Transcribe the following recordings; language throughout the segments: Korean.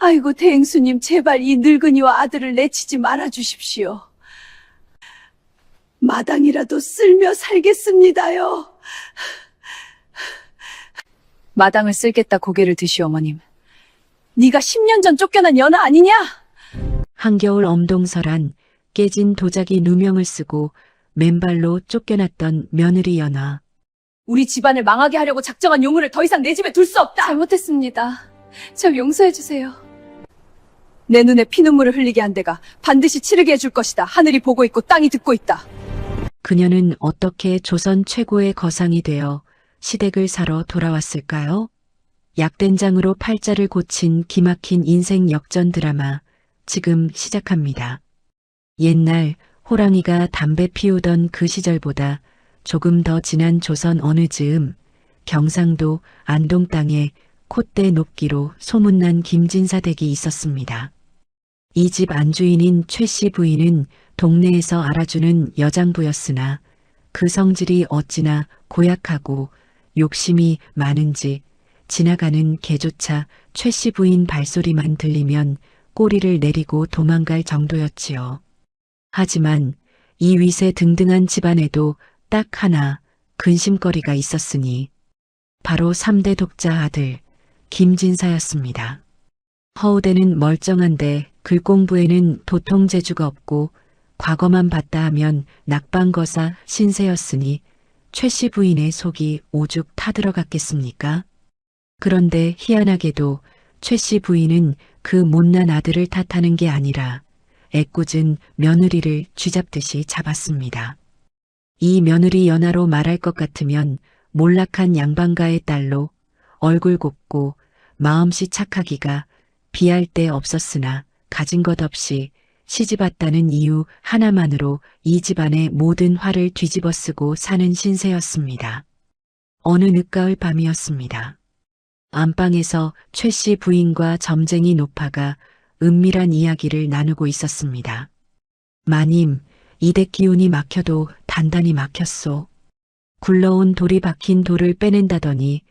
아이고, 대행수님, 제발 이 늙은이와 아들을 내치지 말아 주십시오. 마당이라도 쓸며 살겠습니다요. 마당을 쓸겠다 고개를 드시오, 어머님. 네가 10년 전 쫓겨난 연하 아니냐? 한겨울 엄동설한 깨진 도자기 누명을 쓰고 맨발로 쫓겨났던 며느리 연화. 우리 집안을 망하게 하려고 작정한 용우를 더 이상 내 집에 둘 수 없다. 잘못했습니다. 저 용서해 주세요. 내 눈에 피눈물을 흘리게 한 데가 반드시 치르게 해줄 것이다. 하늘이 보고 있고 땅이 듣고 있다. 그녀는 어떻게 조선 최고의 거상이 되어 시댁을 사러 돌아왔을까요? 약된장으로 팔자를 고친 기막힌 인생 역전 드라마 지금 시작합니다. 옛날 호랑이가 담배 피우던 그 시절보다 조금 더 지난 조선 어느 즈음 경상도 안동 땅에 콧대 높기로 소문난 김진사 댁이 있었습니다. 이 집 안주인인 최 씨 부인은 동네에서 알아주는 여장부였으나 그 성질이 어찌나 고약하고 욕심이 많은지 지나가는 개조차 최 씨 부인 발소리만 들리면 꼬리를 내리고 도망갈 정도였지요. 하지만 이 위세 등등한 집안에도 딱 하나 근심거리가 있었으니 바로 3대 독자 아들 김진사였습니다. 허우대는 멀쩡한데 글공부에는 도통 재주가 없고 과거만 봤다 하면 낙방거사 신세였으니 최 씨 부인의 속이 오죽 타들어갔겠습니까? 그런데 희한하게도 최 씨 부인은 그 못난 아들을 탓하는 게 아니라 애꿎은 며느리를 쥐잡듯이 잡았습니다. 이 며느리 연하로 말할 것 같으면 몰락한 양반가의 딸로 얼굴 곱고 마음씨 착하기가 비할 데 없었으나 가진 것 없이 시집왔다는 이유 하나만으로 이 집안의 모든 화를 뒤집어 쓰고 사는 신세였습니다. 어느 늦가을 밤이었습니다. 안방에서 최 씨 부인과 점쟁이 노파가 은밀한 이야기를 나누고 있었습니다. 마님, 이댁 기운이 막혀도 단단히 막혔소. 굴러온 돌이 박힌 돌을 빼낸다더니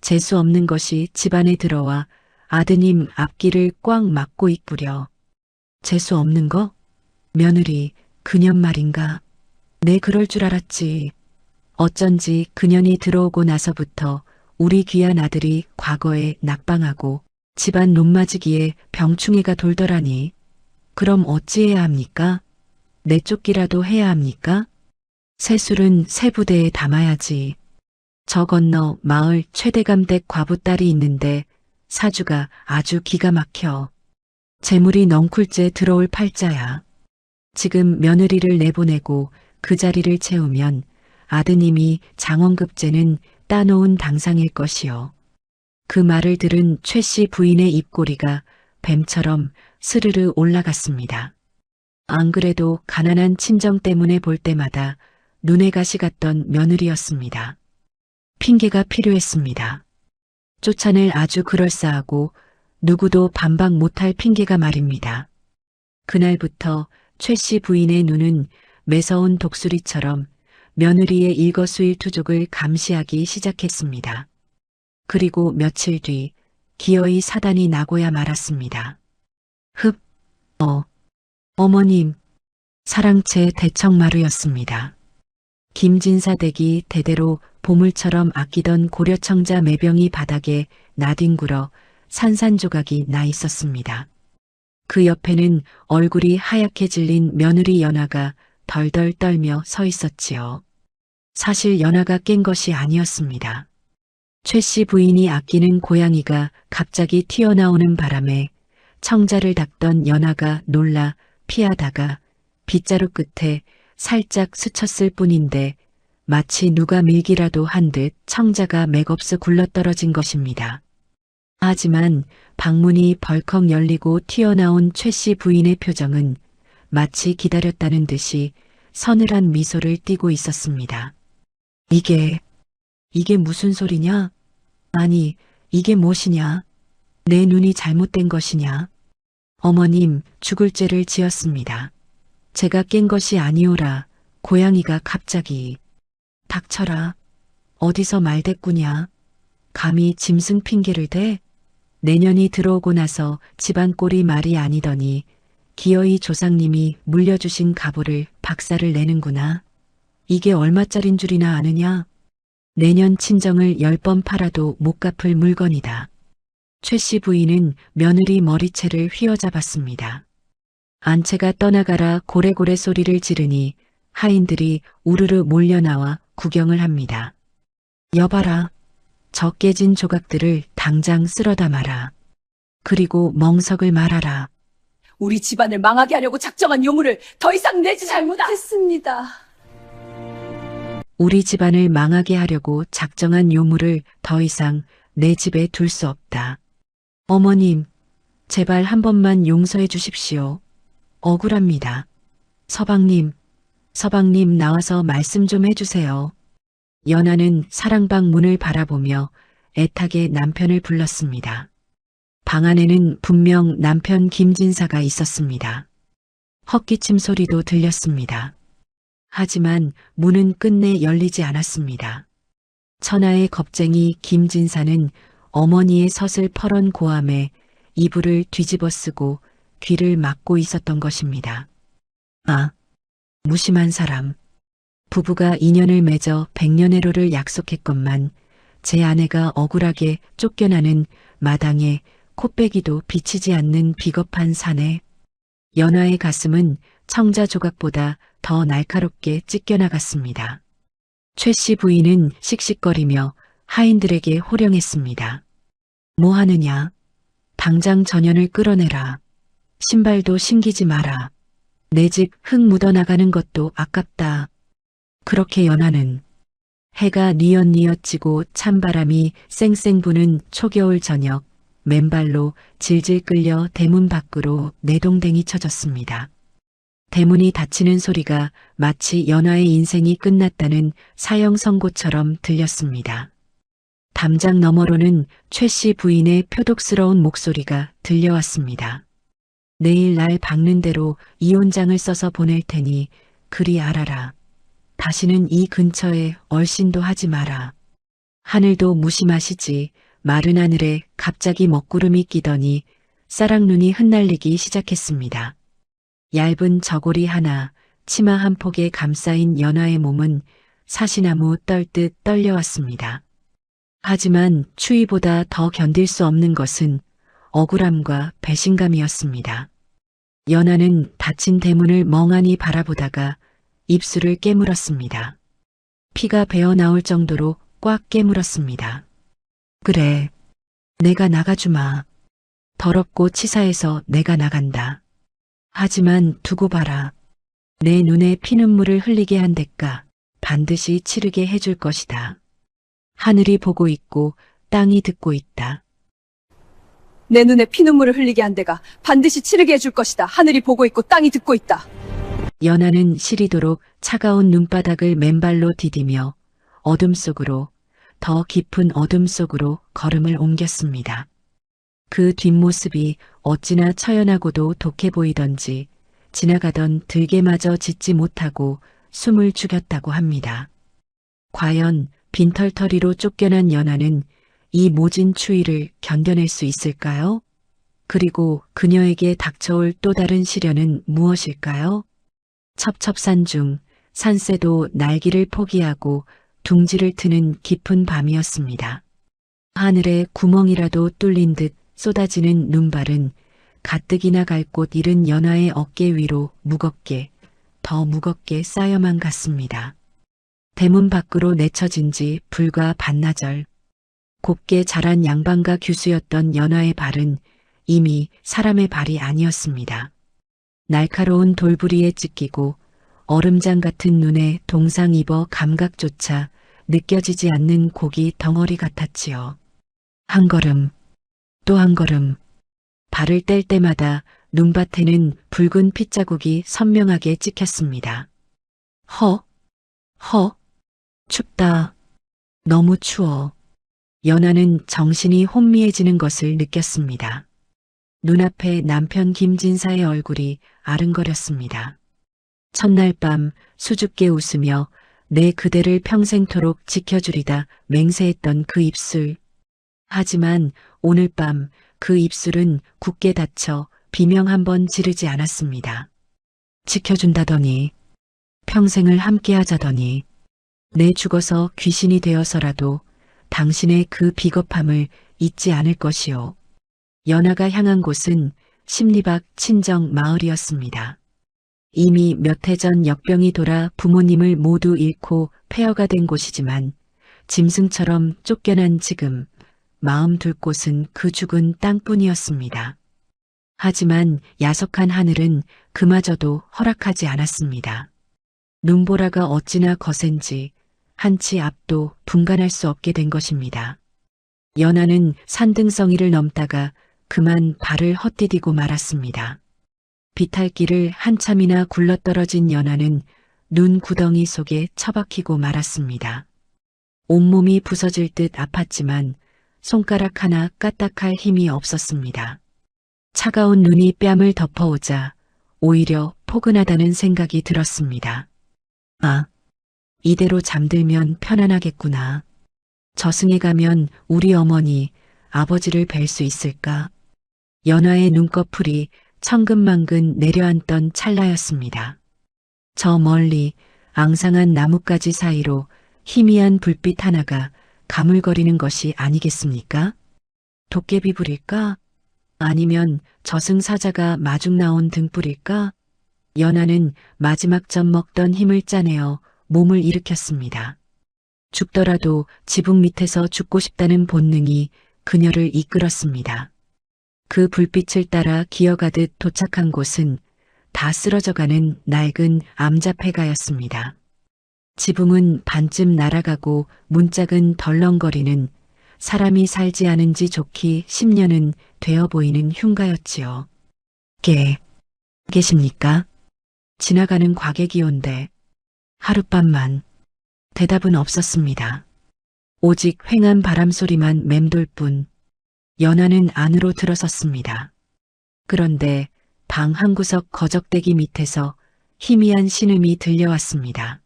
재수 없는 것이 집안에 들어와 아드님 앞길을 꽉 막고 있구려. 재수 없는 거? 며느리, 그년 말인가? 내 그럴 줄 알았지. 어쩐지 그년이 들어오고 나서부터 우리 귀한 아들이 과거에 낙방하고 집안 논맞이기에 병충해가 돌더라니. 그럼 어찌해야 합니까? 내쫓기라도 해야 합니까? 새술은 새 부대에 담아야지. 저 건너 마을 최대감댁 과부딸이 있는데 사주가 아주 기가 막혀. 재물이 넝쿨째 들어올 팔자야. 지금 며느리를 내보내고 그 자리를 채우면 아드님이 장원급제는 따놓은 당상일 것이요. 그 말을 들은 최 씨 부인의 입꼬리가 뱀처럼 스르르 올라갔습니다. 안 그래도 가난한 친정 때문에 볼 때마다 눈에 가시 갔던 며느리였습니다. 핑계가 필요했습니다. 쫓아낼 아주 그럴싸하고 누구도 반박 못할 핑계가 말입니다. 그날부터 최 씨 부인의 눈은 매서운 독수리처럼 며느리의 일거수일투족을 감시하기 시작했습니다. 그리고 며칠 뒤 기어이 사단이 나고야 말았습니다. 어머님, 사랑채 대청마루였습니다. 김진사 댁이 대대로 보물처럼 아끼던 고려청자 매병이 바닥에 나뒹굴어 산산조각이 나 있었습니다. 그 옆에는 얼굴이 하얗게 질린 며느리 연하가 덜덜 떨며 서 있었지요. 사실 연하가 깬 것이 아니었습니다. 최 씨 부인이 아끼는 고양이가 갑자기 튀어나오는 바람에 청자를 닦던 연하가 놀라 피하다가 빗자루 끝에 살짝 스쳤을 뿐인데 마치 누가 밀기라도 한 듯 청자가 맥없이 굴러떨어진 것입니다. 하지만 방문이 벌컥 열리고 튀어나온 최 씨 부인의 표정은 마치 기다렸다는 듯이 서늘한 미소를 띠고 있었습니다. 이게 무슨 소리냐? 아니, 이게 무엇이냐? 내 눈이 잘못된 것이냐? 어머님, 죽을 죄를 지었습니다. 제가 깬 것이 아니오라. 고양이가 갑자기. 닥쳐라. 어디서 말대꾸냐? 감히 짐승 핑계를 대? 내년이 들어오고 나서 집안 꼴이 말이 아니더니 기어이 조상님이 물려주신 가보를 박살을 내는구나. 이게 얼마짜린 줄이나 아느냐? 내년 친정을 10번 팔아도 못 갚을 물건이다. 최 씨 부인은 며느리 머리채를 휘어잡았습니다. 안채가 떠나가라 고래고래 소리를 지르니 하인들이 우르르 몰려나와 구경을 합니다. 여봐라. 저 깨진 조각들을 당장 쓸어 담아라. 그리고 멍석을 말아라. 우리 집안을 망하게 하려고 작정한 요물을 더 이상 내지 잘못했습니다. 우리 집안을 망하게 하려고 작정한 요물을 더 이상 내 집에 둘 수 없다. 어머님, 제발 한 번만 용서해 주십시오. 억울합니다. 서방님 나와서 말씀 좀 해주세요. 연하는 사랑방 문을 바라보며 애타게 남편을 불렀습니다. 방 안에는 분명 남편 김진사가 있었습니다. 헛기침 소리도 들렸습니다. 하지만 문은 끝내 열리지 않았습니다. 천하의 겁쟁이 김진사는 어머니의 섯을 펄은 고함에 이불을 뒤집어 쓰고 귀를 막고 있었던 것입니다. 아, 무심한 사람. 부부가 인연을 맺어 백년해로를 약속했건만 제 아내가 억울하게 쫓겨나는 마당에 코빼기도 비치지 않는 비겁한 사내. 연화의 가슴은 청자 조각보다 더 날카롭게 찢겨나갔습니다. 최 씨 부인은 씩씩거리며 하인들에게 호령했습니다. 뭐 하느냐? 당장 전연을 끌어내라. 신발도 신기지 마라. 내 집 흙 묻어나가는 것도 아깝다. 그렇게 연하는 해가 뉘엿뉘엿 지고 찬바람이 쌩쌩 부는 초겨울 저녁 맨발로 질질 끌려 대문 밖으로 내동댕이 쳐졌습니다. 대문이 닫히는 소리가 마치 연하의 인생이 끝났다는 사형 선고처럼 들렸습니다. 담장 너머로는 최 씨 부인의 표독스러운 목소리가 들려왔습니다. 내일 날 박는 대로 이혼장을 써서 보낼 테니 그리 알아라. 다시는 이 근처에 얼씬도 하지 마라. 하늘도 무심하시지. 마른 하늘에 갑자기 먹구름이 끼더니 쌀락눈이 흩날리기 시작했습니다. 얇은 저고리 하나, 치마 한 폭에 감싸인 연하의 몸은 사시나무 떨듯 떨려왔습니다. 하지만 추위보다 더 견딜 수 없는 것은 억울함과 배신감이었습니다. 연하는 닫힌 대문을 멍하니 바라보다가 입술을 깨물었습니다. 피가 배어 나올 정도로 꽉 깨물었습니다. 그래, 내가 나가주마. 더럽고 치사해서 내가 나간다. 하지만 두고 봐라. 내 눈에 피눈물을 흘리게 한 대가 반드시 치르게 해줄 것이다. 하늘이 보고 있고 땅이 듣고 있다. 내 눈에 피눈물을 흘리게 한 데가 반드시 치르게 해줄 것이다. 하늘이 보고 있고 땅이 듣고 있다. 연하는 시리도록 차가운 눈바닥을 맨발로 디디며 어둠 속으로, 더 깊은 어둠 속으로 걸음을 옮겼습니다. 그 뒷모습이 어찌나 처연하고도 독해 보이던지 지나가던 들개마저 짖지 못하고 숨을 죽였다고 합니다. 과연 빈털터리로 쫓겨난 연하는 이 모진 추위를 견뎌낼 수 있을까요? 그리고 그녀에게 닥쳐올 또 다른 시련은 무엇일까요? 첩첩산중 산새도 날기를 포기하고 둥지를 트는 깊은 밤이었습니다. 하늘에 구멍이라도 뚫린 듯 쏟아지는 눈발은 가뜩이나 갈 곳 잃은 연하의 어깨 위로 무겁게, 더 무겁게 쌓여만 갔습니다. 대문 밖으로 내쳐진 지 불과 반나절. 곱게 자란 양반가 규수였던 연하의 발은 이미 사람의 발이 아니었습니다. 날카로운 돌부리에 찢기고 얼음장 같은 눈에 동상 입어 감각조차 느껴지지 않는 고기 덩어리 같았지요. 한 걸음, 또 한 걸음. 발을 뗄 때마다 눈밭에는 붉은 핏자국이 선명하게 찍혔습니다. 춥다. 너무 추워. 연하는 정신이 혼미해지는 것을 느꼈습니다. 눈앞에 남편 김진사의 얼굴이 아른거렸습니다. 첫날 밤 수줍게 웃으며 내 그대를 평생토록 지켜주리다 맹세했던 그 입술. 하지만 오늘 밤 그 입술은 굳게 닫혀 비명 한 번 지르지 않았습니다. 지켜준다더니, 평생을 함께하자더니, 내 죽어서 귀신이 되어서라도 당신의 그 비겁함을 잊지 않을 것이요. 연하가 향한 곳은 십리박 친정 마을이었습니다. 이미 몇 해 전 역병이 돌아 부모님을 모두 잃고 폐허가 된 곳이지만 짐승처럼 쫓겨난 지금 마음 둘 곳은 그 죽은 땅뿐이었습니다. 하지만 야속한 하늘은 그마저도 허락하지 않았습니다. 눈보라가 어찌나 거센지 한치 앞도 분간할 수 없게 된 것입니다. 연하는 산등성이를 넘다가 그만 발을 헛디디고 말았습니다. 비탈길을 한참이나 굴러떨어진 연하는 눈 구덩이 속에 처박히고 말았습니다. 온몸이 부서질 듯 아팠지만 손가락 하나 까딱할 힘이 없었습니다. 차가운 눈이 뺨을 덮어오자 오히려 포근하다는 생각이 들었습니다. 아, 이대로 잠들면 편안하겠구나. 저승에 가면 우리 어머니, 아버지를 뵐 수 있을까? 연하의 눈꺼풀이 천근만근 내려앉던 찰나였습니다. 저 멀리 앙상한 나뭇가지 사이로 희미한 불빛 하나가 가물거리는 것이 아니겠습니까? 도깨비 불일까? 아니면 저승사자가 마중 나온 등불일까? 연하는 마지막 점 먹던 힘을 짜내어 몸을 일으켰습니다. 죽더라도 지붕 밑에서 죽고 싶다는 본능이 그녀를 이끌었습니다. 그 불빛을 따라 기어가듯 도착한 곳은 다 쓰러져가는 낡은 암자폐가였습니다. 지붕은 반쯤 날아가고 문짝은 덜렁거리는 사람이 살지 않은 지 좋기 10년은 되어 보이는 흉가였지요. 계십니까? 지나가는 과객이온데 하룻밤만. 대답은 없었습니다. 오직 휑한 바람소리만 맴돌 뿐. 연하는 안으로 들어섰습니다. 그런데 방 한구석 거적대기 밑에서 희미한 신음이 들려왔습니다.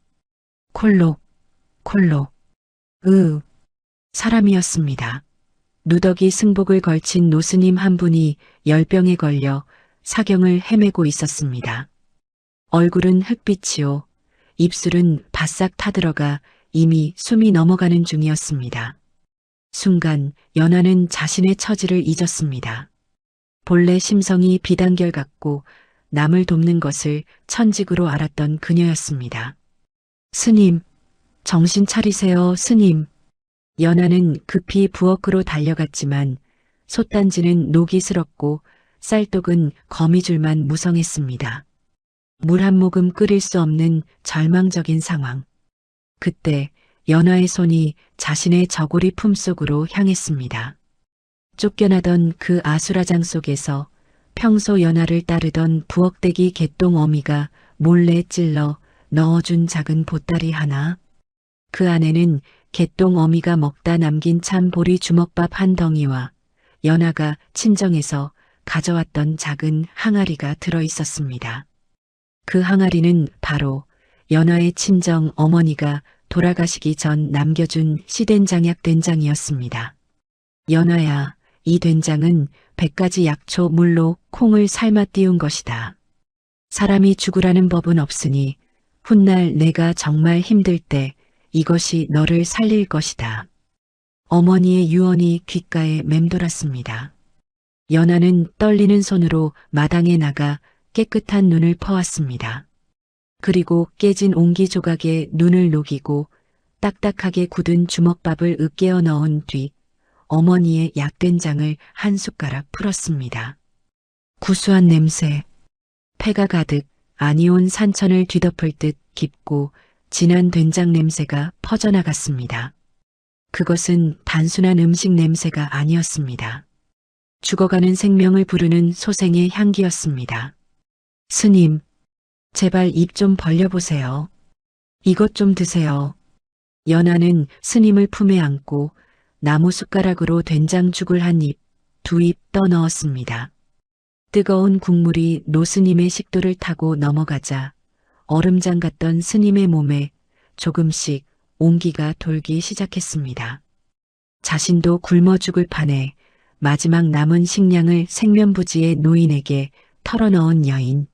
콜록, 콜록. 사람이었습니다. 누더기 승복을 걸친 노스님 한 분이 열병에 걸려 사경을 헤매고 있었습니다. 얼굴은 흑빛이요. 입술은 바싹 타들어가 이미 숨이 넘어가는 중이었습니다. 순간 연하는 자신의 처지를 잊었습니다. 본래 심성이 비단결 같고 남을 돕는 것을 천직으로 알았던 그녀였습니다. 스님, 정신 차리세요, 스님. 연하는 급히 부엌으로 달려갔지만 솥단지는 녹이 슬었고 쌀독은 거미줄만 무성했습니다. 물 한 모금 끓일 수 없는 절망적인 상황. 그때 연하의 손이 자신의 저고리 품속으로 향했습니다. 쫓겨나던 그 아수라장 속에서 평소 연하를 따르던 부엌대기 개똥 어미가 몰래 찔러 넣어준 작은 보따리 하나. 그 안에는 개똥 어미가 먹다 남긴 참보리 주먹밥 한 덩이와 연하가 친정에서 가져왔던 작은 항아리가 들어 있었습니다. 그 항아리는 바로 연하의 친정 어머니가 돌아가시기 전 남겨준 시된장약 된장이었습니다. 연하야, 이 된장은 100가지 약초 물로 콩을 삶아 띄운 것이다. 사람이 죽으라는 법은 없으니 훗날 내가 정말 힘들 때 이것이 너를 살릴 것이다. 어머니의 유언이 귓가에 맴돌았습니다. 연하는 떨리는 손으로 마당에 나가 깨끗한 눈을 퍼왔습니다. 그리고 깨진 옹기 조각에 눈을 녹이고 딱딱하게 굳은 주먹밥을 으깨어 넣은 뒤 어머니의 약된장을 한 숟가락 풀었습니다. 구수한 냄새, 폐가 가득 아니온 산천을 뒤덮을 듯 깊고 진한 된장 냄새가 퍼져나갔습니다. 그것은 단순한 음식 냄새가 아니었습니다. 죽어가는 생명을 부르는 소생의 향기였습니다. 스님, 제발 입 좀 벌려보세요. 이것 좀 드세요. 연하는 스님을 품에 안고 나무 숟가락으로 된장죽을 한 입, 두 입 떠넣었습니다. 뜨거운 국물이 노스님의 식도를 타고 넘어가자 얼음장 같던 스님의 몸에 조금씩 온기가 돌기 시작했습니다. 자신도 굶어 죽을 판에 마지막 남은 식량을 생면부지의 노인에게 털어넣은 여인.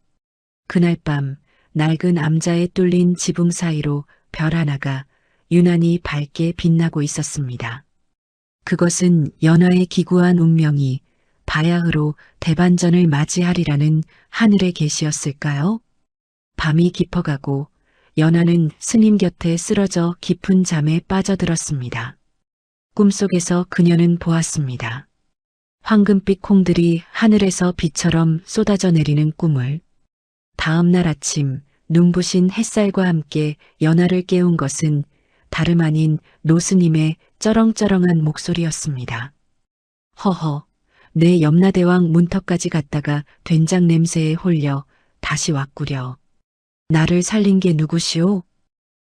그날 밤 낡은 암자에 뚫린 지붕 사이로 별 하나가 유난히 밝게 빛나고 있었습니다. 그것은 연하의 기구한 운명이 바야흐로 대반전을 맞이하리라는 하늘의 계시였을까요? 밤이 깊어가고 연하는 스님 곁에 쓰러져 깊은 잠에 빠져들었습니다. 꿈속에서 그녀는 보았습니다. 황금빛 콩들이 하늘에서 비처럼 쏟아져 내리는 꿈을. 다음 날 아침 눈부신 햇살과 함께 연하를 깨운 것은 다름 아닌 노스님의 쩌렁쩌렁한 목소리였습니다. 허허, 내 염라대왕 문턱까지 갔다가 된장 냄새에 홀려 다시 왔구려. 나를 살린 게 누구시오?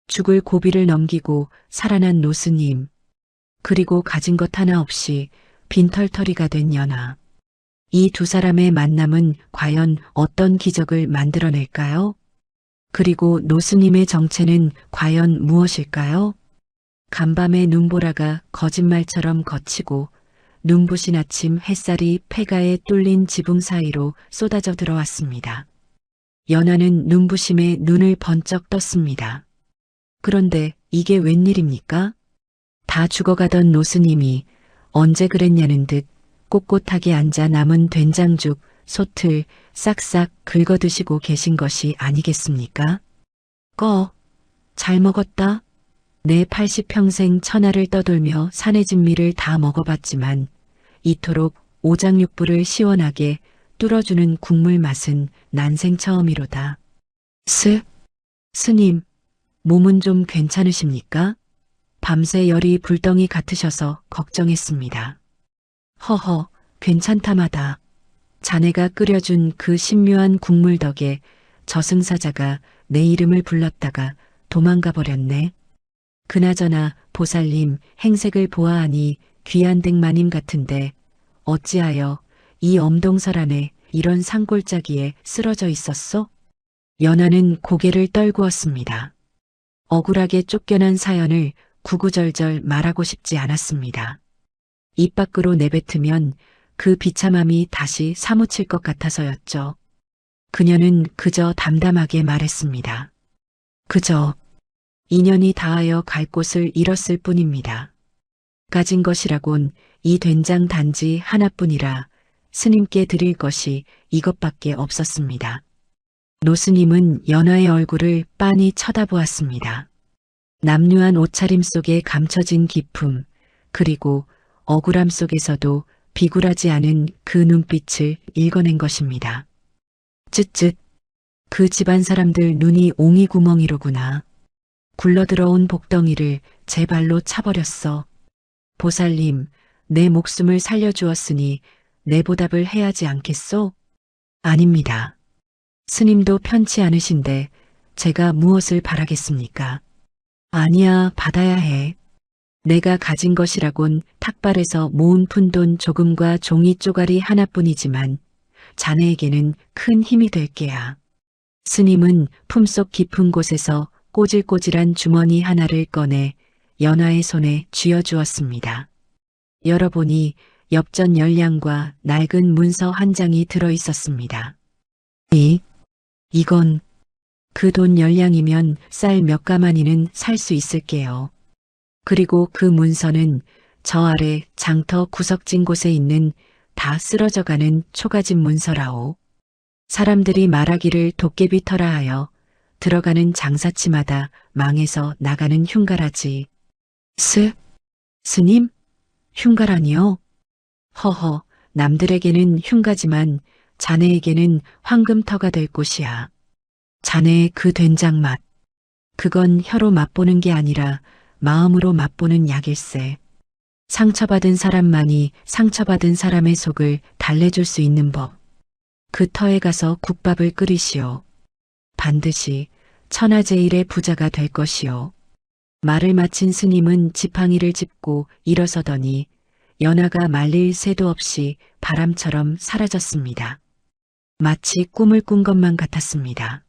죽을 고비를 넘기고 살아난 노스님. 그리고 가진 것 하나 없이 빈털터리가 된 연하. 이 두 사람의 만남은 과연 어떤 기적을 만들어낼까요? 그리고 노스님의 정체는 과연 무엇일까요? 간밤의 눈보라가 거짓말처럼 거치고 눈부신 아침 햇살이 폐가에 뚫린 지붕 사이로 쏟아져 들어왔습니다. 연하는 눈부심에 눈을 번쩍 떴습니다. 그런데 이게 웬일입니까? 다 죽어가던 노스님이 언제 그랬냐는 듯 꼿꼿하게 앉아 남은 된장죽, 솥을 싹싹 긁어드시고 계신 것이 아니겠습니까? 잘 먹었다. 내 80평생 천하를 떠돌며 산의 진미를 다 먹어봤지만 이토록 오장육부를 시원하게 뚫어주는 국물 맛은 난생 처음이로다. 스님, 몸은 좀 괜찮으십니까? 밤새 열이 불덩이 같으셔서 걱정했습니다. 허허, 괜찮다마다. 자네가 끓여준 그 신묘한 국물 덕에 저승사자가 내 이름을 불렀다가 도망가 버렸네. 그나저나 보살님 행색을 보아하니 귀한 댁마님 같은데 어찌하여 이 엄동설 안에 이런 산골짜기에 쓰러져 있었소? 연하는 고개를 떨구었습니다. 억울하게 쫓겨난 사연을 구구절절 말하고 싶지 않았습니다. 입 밖으로 내뱉으면 그 비참함이 다시 사무칠 것 같아서였죠. 그녀는 그저 담담하게 말했습니다. 그저 인연이 닿아여 갈 곳을 잃었을 뿐입니다. 가진 것이라곤 이 된장 단지 하나뿐이라 스님께 드릴 것이 이것밖에 없었습니다. 노스님은 연하의 얼굴을 빤히 쳐다보았습니다. 남루한 옷차림 속에 감춰진 기품, 그리고 억울함 속에서도 비굴하지 않은 그 눈빛을 읽어낸 것입니다. 쯧쯧, 그 집안 사람들 눈이 옹이구멍이로구나. 굴러들어온 복덩이를 제 발로 차버렸어. 보살님, 내 목숨을 살려주었으니 내 보답을 해야지 않겠소? 아닙니다. 스님도 편치 않으신데 제가 무엇을 바라겠습니까? 아니야, 받아야 해. 내가 가진 것이라곤 탁발에서 모은 푼돈 조금과 종이 쪼가리 하나뿐이지만 자네에게는 큰 힘이 될 게야. 스님은 품속 깊은 곳에서 꼬질꼬질한 주머니 하나를 꺼내 연하의 손에 쥐어주었습니다. 열어보니 엽전 10량과 낡은 문서 한 장이 들어있었습니다. 이건 그 돈 10량이면 쌀 몇 가마니는 살 수 있을게요. 그리고 그 문서는 저 아래 장터 구석진 곳에 있는 다 쓰러져가는 초가집 문서라오. 사람들이 말하기를 도깨비터라 하여 들어가는 장사치마다 망해서 나가는 흉가라지. 스님? 흉가라니요? 허허, 남들에게는 흉가지만 자네에게는 황금터가 될 곳이야. 자네의 그 된장 맛. 그건 혀로 맛보는 게 아니라 마음으로 맛보는 약일세. 상처받은 사람만이 상처받은 사람의 속을 달래줄 수 있는 법. 그 터에 가서 국밥을 끓이시오. 반드시 천하제일의 부자가 될 것이오. 말을 마친 스님은 지팡이를 짚고 일어서더니 연하가 말릴 새도 없이 바람처럼 사라졌습니다. 마치 꿈을 꾼 것만 같았습니다.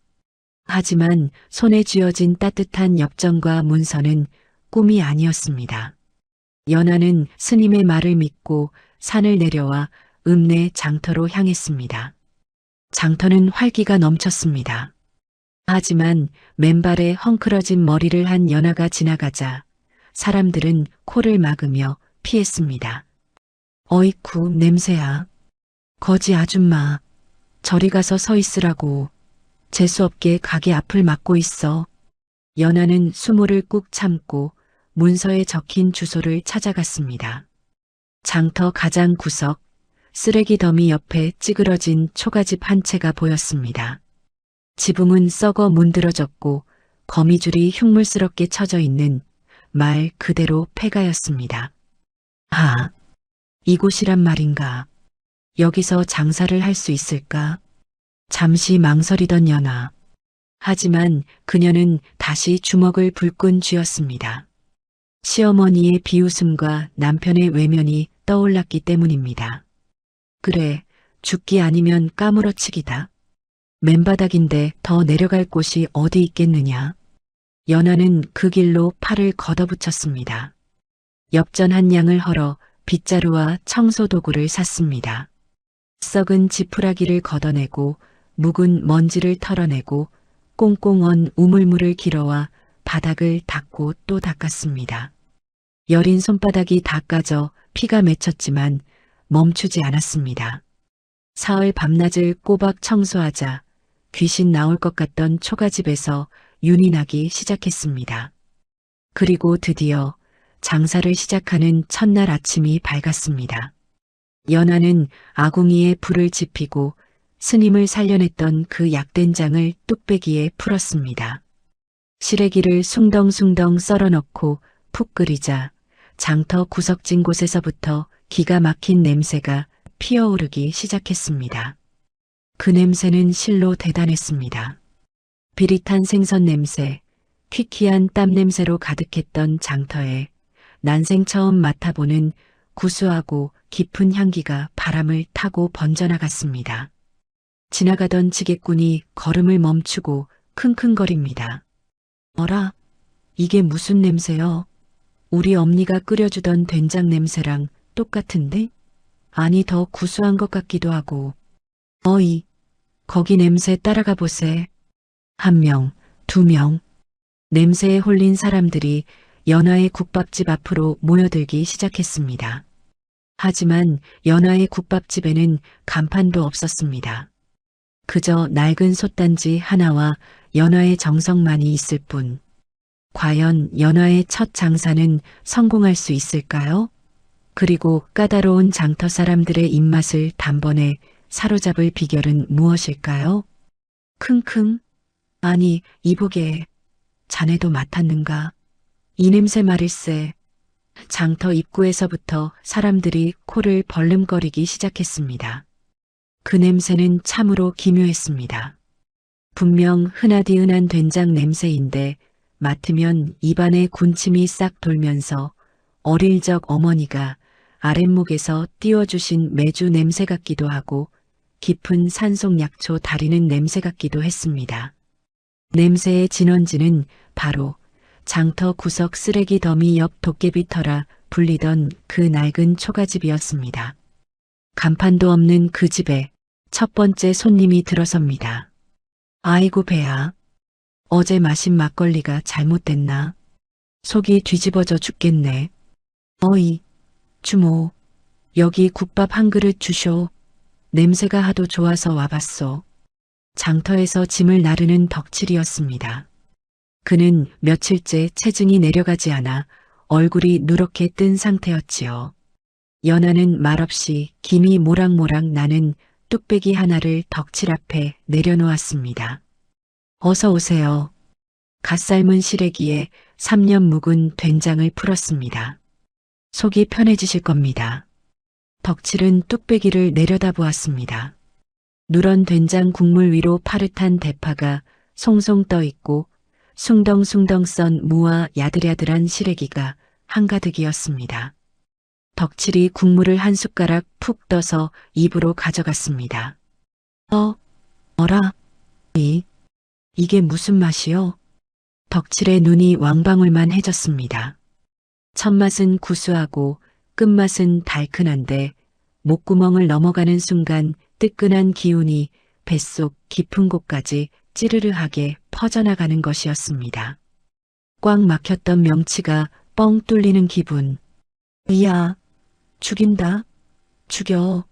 하지만 손에 쥐어진 따뜻한 엽전과 문서는 꿈이 아니었습니다. 연하는 스님의 말을 믿고 산을 내려와 읍내 장터로 향했습니다. 장터는 활기가 넘쳤습니다. 하지만 맨발에 헝클어진 머리를 한 연하가 지나가자 사람들은 코를 막으며 피했습니다. 어이쿠 냄새야. 거지 아줌마. 저리 가서 서 있으라고. 재수없게 가게 앞을 막고 있어. 연하는 수모를 꾹 참고 문서에 적힌 주소를 찾아갔습니다. 장터 가장 구석, 쓰레기 더미 옆에 찌그러진 초가집 한 채가 보였습니다. 지붕은 썩어 문드러졌고 거미줄이 흉물스럽게 쳐져 있는 말 그대로 폐가였습니다. 아, 이곳이란 말인가. 여기서 장사를 할 수 있을까? 잠시 망설이던 연하. 하지만 그녀는 다시 주먹을 불끈 쥐었습니다. 시어머니의 비웃음과 남편의 외면이 떠올랐기 때문입니다. 그래, 죽기 아니면 까무러치기다. 맨바닥인데 더 내려갈 곳이 어디 있겠느냐. 연하는 그 길로 팔을 걷어붙였습니다. 엽전 한 양을 헐어 빗자루와 청소도구를 샀습니다. 썩은 지푸라기를 걷어내고 묵은 먼지를 털어내고 꽁꽁 언 우물물을 길어와 바닥을 닦고 또 닦았습니다. 여린 손바닥이 다 까져 피가 맺혔지만 멈추지 않았습니다. 사흘 밤낮을 꼬박 청소하자 귀신 나올 것 같던 초가집에서 윤이 나기 시작했습니다. 그리고 드디어 장사를 시작하는 첫날 아침이 밝았습니다. 연하는 아궁이에 불을 지피고 스님을 살려냈던 그 약된장을 뚝배기에 풀었습니다. 시래기를 숭덩숭덩 썰어넣고 푹 끓이자 장터 구석진 곳에서부터 기가 막힌 냄새가 피어오르기 시작했습니다. 그 냄새는 실로 대단했습니다. 비릿한 생선 냄새, 퀴퀴한 땀 냄새로 가득했던 장터에 난생 처음 맡아보는 구수하고 깊은 향기가 바람을 타고 번져나갔습니다. 지나가던 지게꾼이 걸음을 멈추고 킁킁거립니다. 어라, 이게 무슨 냄새여? 우리 엄니가 끓여주던 된장 냄새랑 똑같은데? 아니 더 구수한 것 같기도 하고. 어이, 거기 냄새 따라가 보세. 1명, 2명. 냄새에 홀린 사람들이 연하의 국밥집 앞으로 모여들기 시작했습니다. 하지만 연하의 국밥집에는 간판도 없었습니다. 그저 낡은 솥단지 하나와 연하의 정성만이 있을 뿐. 과연 연하의 첫 장사는 성공할 수 있을까요? 그리고 까다로운 장터 사람들의 입맛을 단번에 사로잡을 비결은 무엇일까요? 킁킁. 아니, 이보게. 자네도 맡았는가? 이 냄새 말일세. 장터 입구에서부터 사람들이 코를 벌름거리기 시작했습니다. 그 냄새는 참으로 기묘했습니다. 분명 흔하디흔한 된장 냄새인데 맡으면 입안에 군침이 싹 돌면서 어릴 적 어머니가 아랫목에서 띄워주신 메주 냄새 같기도 하고 깊은 산속약초 다리는 냄새 같기도 했습니다. 냄새의 진원지는 바로 장터 구석 쓰레기 더미 옆 도깨비터라 불리던 그 낡은 초가집이었습니다. 간판도 없는 그 집에 첫 번째 손님이 들어섭니다. 아이고 배야. 어제 마신 막걸리가 잘못됐나? 속이 뒤집어져 죽겠네. 어이, 주모. 여기 국밥 한 그릇 주쇼. 냄새가 하도 좋아서 와봤소. 장터에서 짐을 나르는 덕칠이었습니다. 그는 며칠째 체중이 내려가지 않아 얼굴이 누렇게 뜬 상태였지요. 연하는 말없이 김이 모락모락 나는 뚝배기 하나를 덕칠 앞에 내려놓았습니다. 어서 오세요. 갓 삶은 시래기에 3년 묵은 된장을 풀었습니다. 속이 편해지실 겁니다. 덕칠은 뚝배기를 내려다보았습니다. 누런 된장 국물 위로 파릇한 대파가 송송 떠 있고 숭덩숭덩 썬 무와 야들야들한 시래기가 한가득이었습니다. 덕칠이 국물을 한 숟가락 푹 떠서 입으로 가져갔습니다. 어라? 이게 무슨 맛이요? 덕칠의 눈이 왕방울만 해졌습니다. 첫맛은 구수하고 끝맛은 달큰한데 목구멍을 넘어가는 순간 뜨끈한 기운이 뱃속 깊은 곳까지 찌르르하게 퍼져나가는 것이었습니다. 꽉 막혔던 명치가 뻥 뚫리는 기분. 이야, 죽인다. 죽여.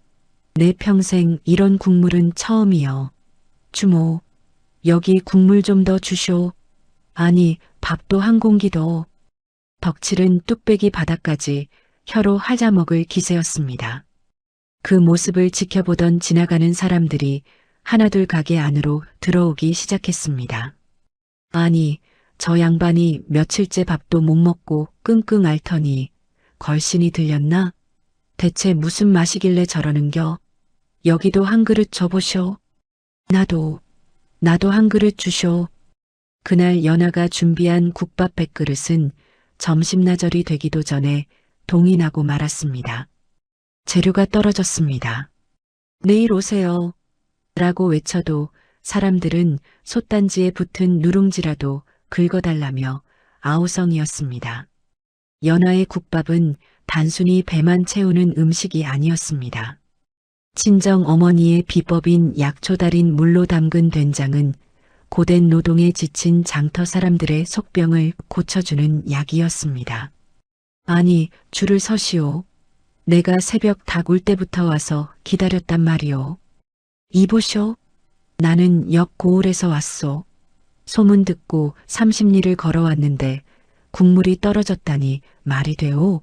내 평생 이런 국물은 처음이여. 주모, 여기 국물 좀 더 주쇼. 아니, 밥도 한 공기 더. 덕칠은 뚝배기 바닥까지 혀로 하자먹을 기세였습니다. 그 모습을 지켜보던 지나가는 사람들이 하나둘 가게 안으로 들어오기 시작했습니다. 아니, 저 양반이 며칠째 밥도 못 먹고 끙끙 앓더니 걸신이 들렸나? 대체 무슨 맛이길래 저러는겨? 여기도 한 그릇 줘보쇼. 나도 한 그릇 주쇼. 그날 연하가 준비한 국밥 100그릇은 점심나절이 되기도 전에 동이 나고 말았습니다. 재료가 떨어졌습니다. 내일 오세요. 라고 외쳐도 사람들은 솥단지에 붙은 누룽지라도 긁어달라며 아우성이었습니다. 연하의 국밥은 단순히 배만 채우는 음식이 아니었습니다. 친정 어머니의 비법인 약초 달인 물로 담근 된장은 고된 노동에 지친 장터 사람들의 속병을 고쳐주는 약이었습니다. 아니, 줄을 서시오. 내가 새벽 닭 울 때부터 와서 기다렸단 말이오. 이보쇼. 나는 역 고을에서 왔소. 소문 듣고 30리를 걸어왔는데 국물이 떨어졌다니 말이 되오.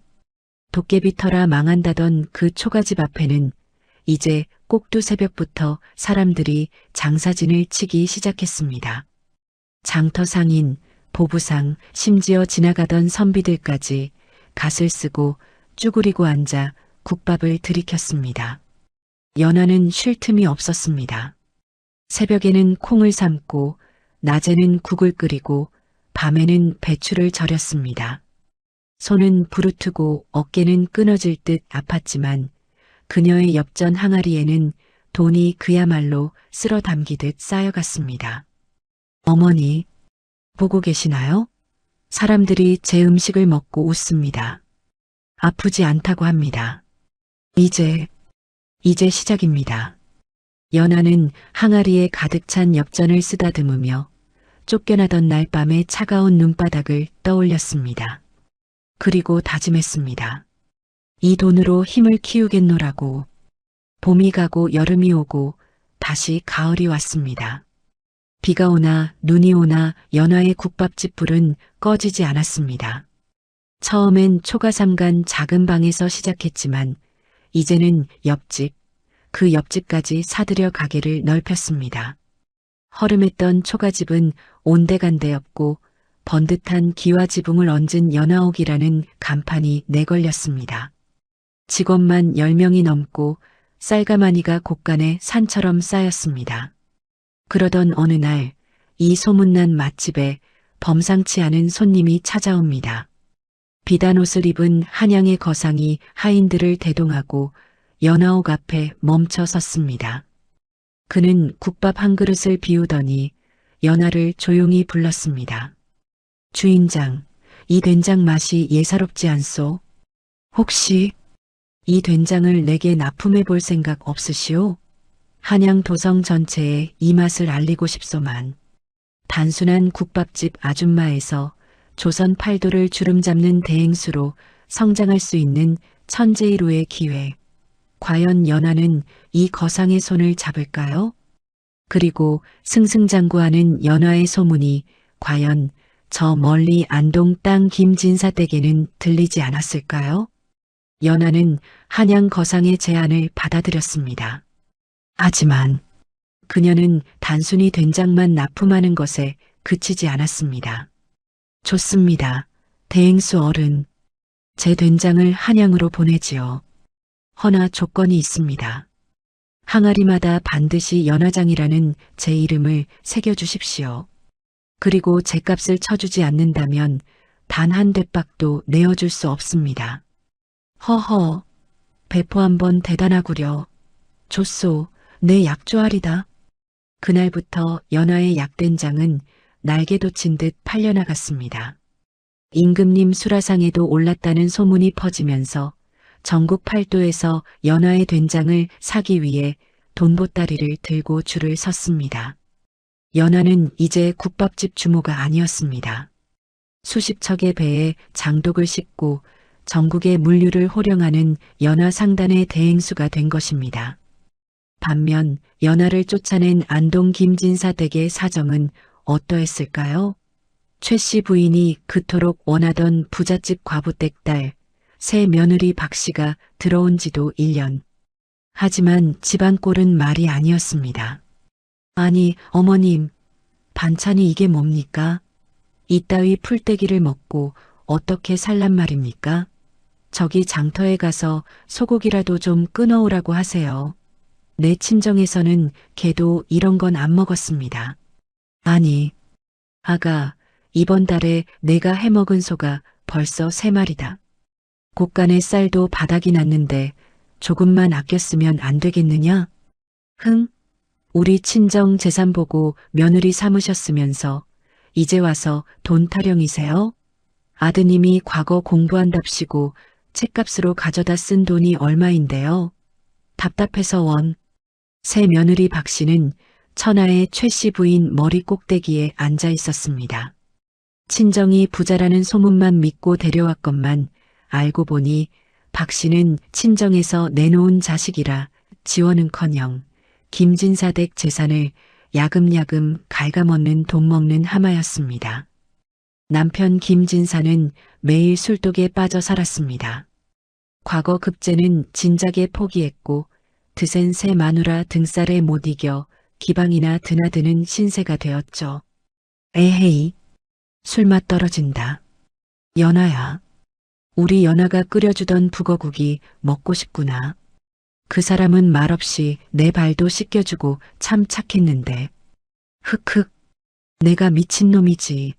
도깨비 터라 망한다던 그 초가집 앞에는 이제 꼭두 새벽부터 사람들이 장사진을 치기 시작했습니다. 장터 상인, 보부상, 심지어 지나가던 선비들까지 갓을 쓰고 쭈그리고 앉아 국밥을 들이켰습니다. 연하는 쉴 틈이 없었습니다. 새벽에는 콩을 삶고 낮에는 국을 끓이고 밤에는 배추를 절였습니다. 손은 부르트고 어깨는 끊어질 듯 아팠지만 그녀의 엽전 항아리에는 돈이 그야말로 쓸어 담기듯 쌓여갔습니다. 어머니, 보고 계시나요? 사람들이 제 음식을 먹고 웃습니다. 아프지 않다고 합니다. 이제 시작입니다. 연하는 항아리에 가득 찬 엽전을 쓰다듬으며 쫓겨나던 날 밤의 차가운 눈바닥을 떠올렸습니다. 그리고 다짐했습니다. 이 돈으로 힘을 키우겠노라고. 봄이 가고 여름이 오고 다시 가을이 왔습니다. 비가 오나 눈이 오나 연하의 국밥집 불은 꺼지지 않았습니다. 처음엔 초가삼간 작은 방에서 시작했지만 이제는 옆집, 그 옆집까지 사들여 가게를 넓혔습니다. 허름했던 초가집은 온데간데 없고 번듯한 기와지붕을 얹은 연하옥이라는 간판이 내걸렸습니다. 직원만 10명이 넘고 쌀가마니가 곳간에 산처럼 쌓였습니다. 그러던 어느 날 이 소문난 맛집에 범상치 않은 손님이 찾아옵니다. 비단 옷을 입은 한양의 거상이 하인들을 대동하고 연하옥 앞에 멈춰 섰습니다. 그는 국밥 한 그릇을 비우더니 연하를 조용히 불렀습니다. 주인장, 이 된장 맛이 예사롭지 않소? 혹시 이 된장을 내게 납품해 볼 생각 없으시오? 한양 도성 전체에 이 맛을 알리고 싶소만. 단순한 국밥집 아줌마에서 조선 팔도를 주름잡는 대행수로 성장할 수 있는 천재일우의 기회. 과연 연하는 이 거상의 손을 잡을까요? 그리고 승승장구하는 연하의 소문이 과연 저 멀리 안동 땅 김진사 댁에는 들리지 않았을까요? 연하는 한양 거상의 제안을 받아들였습니다. 하지만 그녀는 단순히 된장만 납품하는 것에 그치지 않았습니다. 좋습니다. 대행수 어른. 제 된장을 한양으로 보내지요. 허나 조건이 있습니다. 항아리마다 반드시 연화장이라는 제 이름을 새겨주십시오. 그리고 제 값을 쳐주지 않는다면 단 한 대박도 내어줄 수 없습니다. 허허, 배포 한번 대단하구려. 좋소, 내 약조하리다. 그날부터 연하의 약된장은 날개 돋친 듯 팔려나갔습니다. 임금님 수라상에도 올랐다는 소문이 퍼지면서 전국 팔도에서 연화의 된장을 사기 위해 돈보따리를 들고 줄을 섰습니다. 연화는 이제 국밥집 주모가 아니었습니다. 수십 척의 배에 장독을 싣고 전국의 물류를 호령하는 연화 상단의 대행수가 된 것입니다. 반면 연화를 쫓아낸 안동 김진사 댁의 사정은 어떠했을까요? 최 씨 부인이 그토록 원하던 부잣집 과부댁 딸, 새 며느리 박 씨가 들어온 지도 1년. 하지만 집안 꼴은 말이 아니었습니다. 아니, 어머님, 반찬이 이게 뭡니까? 이따위 풀떼기를 먹고 어떻게 살란 말입니까? 저기 장터에 가서 소고기라도 좀 끊어오라고 하세요. 내 친정에서는 걔도 이런 건 안 먹었습니다. 아니, 아가, 이번 달에 내가 해먹은 소가 벌써 3마리다. 곳간의 쌀도 바닥이 났는데 조금만 아꼈으면 안 되겠느냐? 흥, 우리 친정 재산 보고 며느리 삼으셨으면서 이제 와서 돈 타령이세요? 아드님이 과거 공부한답시고 책값으로 가져다 쓴 돈이 얼마인데요? 답답해서 원. 새 며느리 박 씨는 천하의 최 씨 부인 머리 꼭대기에 앉아 있었습니다. 친정이 부자라는 소문만 믿고 데려왔건만 알고 보니 박 씨는 친정에서 내놓은 자식이라 지원은커녕 김진사 댁 재산을 야금야금 갉아먹는 돈 먹는 하마였습니다. 남편 김진사는 매일 술독에 빠져 살았습니다. 과거 급제는 진작에 포기했고 드센 새 마누라 등살에 못 이겨 기방이나 드나드는 신세가 되었죠. 에헤이, 술맛 떨어진다. 연아야, 우리 연아가 끓여주던 북어국이 먹고 싶구나. 그 사람은 말없이 내 발도 씻겨주고 참 착했는데. 흑흑, 내가 미친놈이지.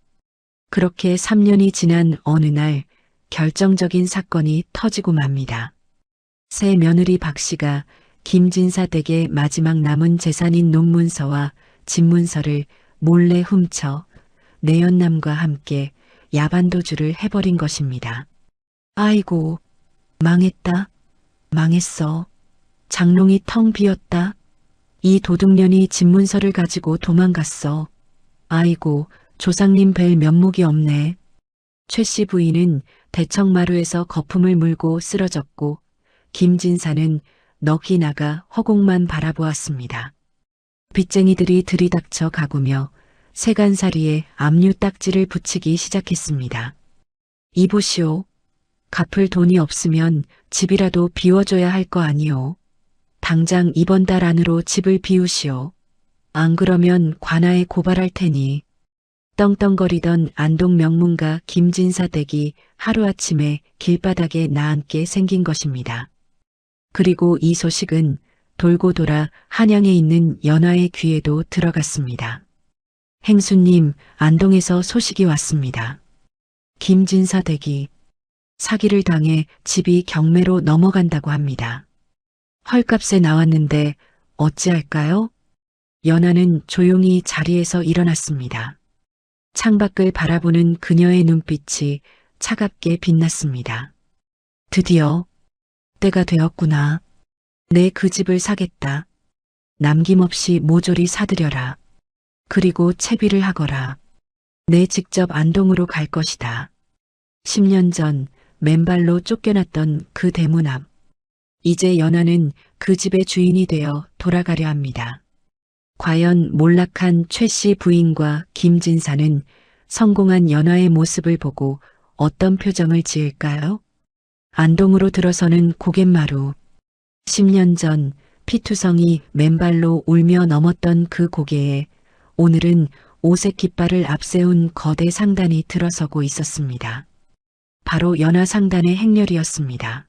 그렇게 3년이 지난 어느 날 결정적인 사건이 터지고 맙니다. 새 며느리 박 씨가 김진사 댁의 마지막 남은 재산인 논문서와 집문서를 몰래 훔쳐 내연남과 함께 야반도주를 해버린 것입니다. 아이고, 망했다. 망했어. 장롱이 텅 비었다. 이 도둑년이 집문서를 가지고 도망갔어. 아이고, 조상님 뵐 면목이 없네. 최 씨 부인은 대청마루에서 거품을 물고 쓰러졌고 김진사는 넋이 나가 허공만 바라보았습니다. 빚쟁이들이 들이닥쳐 가구며 세간살이에 압류 딱지를 붙이기 시작했습니다. 이보시오. 갚을 돈이 없으면 집이라도 비워줘야 할 거 아니오. 당장 이번 달 안으로 집을 비우시오. 안 그러면 관아에 고발할 테니. 떵떵거리던 안동 명문가 김진사 댁이 하루아침에 길바닥에 나앉게 생긴 것입니다. 그리고 이 소식은 돌고 돌아 한양에 있는 연화의 귀에도 들어갔습니다. 행수님, 안동에서 소식이 왔습니다. 김진사 댁이 사기를 당해 집이 경매로 넘어간다고 합니다. 헐값에 나왔는데 어찌할까요? 연하는 조용히 자리에서 일어났습니다. 창밖을 바라보는 그녀의 눈빛이 차갑게 빛났습니다. 드디어 때가 되었구나. 내 그 집을 사겠다. 남김없이 모조리 사들여라. 그리고 채비를 하거라. 내 직접 안동으로 갈 것이다. 10년 전 맨발로 쫓겨났던 그 대문 앞. 이제 연하는 그 집의 주인이 되어 돌아가려 합니다. 과연 몰락한 최 씨 부인과 김진사는 성공한 연하의 모습을 보고 어떤 표정을 지을까요? 안동으로 들어서는 고갯마루. 10년 전 피투성이 맨발로 울며 넘었던 그 고개에 오늘은 오색 깃발을 앞세운 거대 상단이 들어서고 있었습니다. 바로 연하 상단의 행렬이었습니다.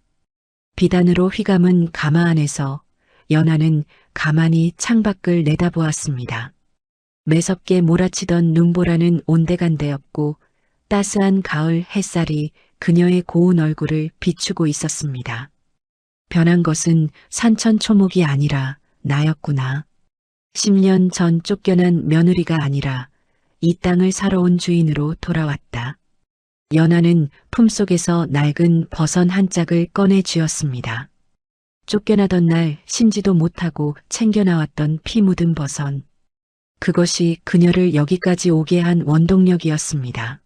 비단으로 휘감은 가마 안에서 연하는 가만히 창밖을 내다보았습니다. 매섭게 몰아치던 눈보라는 온데간데였고 따스한 가을 햇살이 그녀의 고운 얼굴을 비추고 있었습니다. 변한 것은 산천초목이 아니라 나였구나. 10년 전 쫓겨난 며느리가 아니라 이 땅을 사러 온 주인으로 돌아왔다. 연하는 품속에서 낡은 버선 한 짝을 꺼내 쥐었습니다. 쫓겨나던 날 신지도 못하고 챙겨나왔던 피 묻은 버선. 그것이 그녀를 여기까지 오게 한 원동력이었습니다.